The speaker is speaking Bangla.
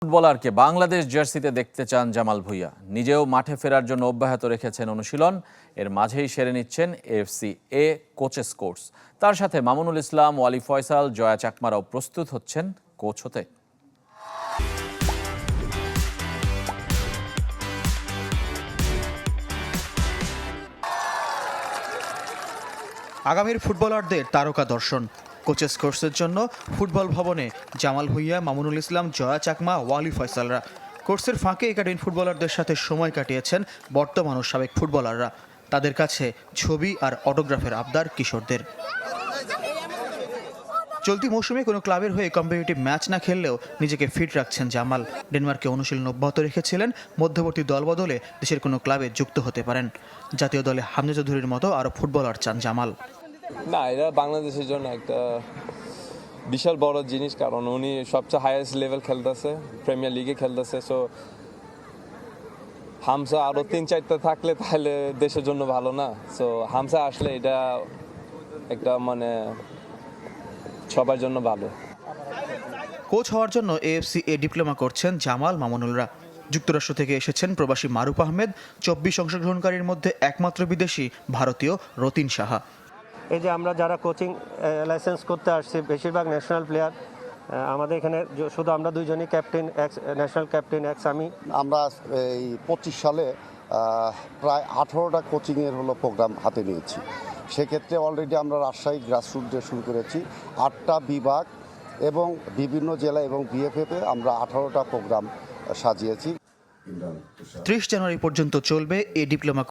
ফুটবলারকে বাংলাদেশ জার্সিতে দেখতে চান জামাল ভুঁইয়া। নিজেও মাঠে ফেরার জন্য অব্যাহত রেখেছেন অনুশীলন। এর মাঝেই সেরে নিচ্ছেন এএফসি এ কোচেস কোর্স। তার সাথে মামুনুল ইসলাম, ওয়ালি ফয়সাল, জয়া চাকমারাও প্রস্তুত হচ্ছেন কোচ হতে। আগামীর ফুটবলারদের তারকা দর্শন। কোচেস কোর্সের জন্য ফুটবল ভবনে জামাল ভুঁইয়া, মামুনুল ইসলাম, জয়া চাকমা, ওয়ালি ফয়সালরা। কোর্সের ফাঁকে একাডেমি ফুটবলারদের সাথে সময় কাটিয়েছেন বর্তমান ও সাবেক ফুটবলাররা। তাদের কাছে ছবি আর অটোগ্রাফের আবদার কিশোরদের। চলতি মৌসুমে কোনো ক্লাবের হয়ে কম্পিটিটিভ ম্যাচ না খেললেও নিজেকে ফিট রাখছেন জামাল। ডেনমার্কে অনুশীলন অব্যাহত রেখেছিলেন। মধ্যবর্তী দলবদলে দেশের কোনো ক্লাবে যুক্ত হতে পারেন। জাতীয় দলে হামজা চৌধুরীর মতো আরও ফুটবলার চান জামাল। না, এটা বাংলাদেশের জন্য একটা বিশাল বড় জিনিস, কারণ উনি সবচেয়ে হাইয়েস্ট লেভেল খেলতেছে, প্রিমিয়ার লিগে খেলতেছে। সো হামসা আরও 3-4টা থাকলে তাহলে দেশের জন্য ভালো না। সো হামসা আসলে এটা একটা সবার জন্য ভালো। কোচ হওয়ার জন্য এএফসি এ ডিপ্লোমা করছেন জামাল, মামুনুলরা। যুক্তরাষ্ট্র থেকে এসেছেন প্রবাসী মারুফ আহমেদ। 24 অংশগ্রহণকারীর মধ্যে একমাত্র বিদেশি ভারতীয় রতিন সাহা। এই যে আমরা যারা কোচিং লাইসেন্স করতে আসছি বেশিরভাগ ন্যাশনাল প্লেয়ার। আমাদের এখানে শুধু আমরা দুইজনই ক্যাপ্টেন, ন্যাশনাল ক্যাপ্টেন আমি। আমরা এই 25 সালে প্রায় 18টা কোচিংয়ের প্রোগ্রাম হাতে নিয়েছি। সেক্ষেত্রে অলরেডি আমরা রাজশাহী গ্রাসরুট দিয়ে শুরু করেছি। 8টা বিভাগ এবং বিভিন্ন জেলা এবং বিএফএফে আমরা 18টা প্রোগ্রাম সাজিয়েছি। 30 জানুয়ারি পর্যন্ত চলবে এ ডিপ্লোমা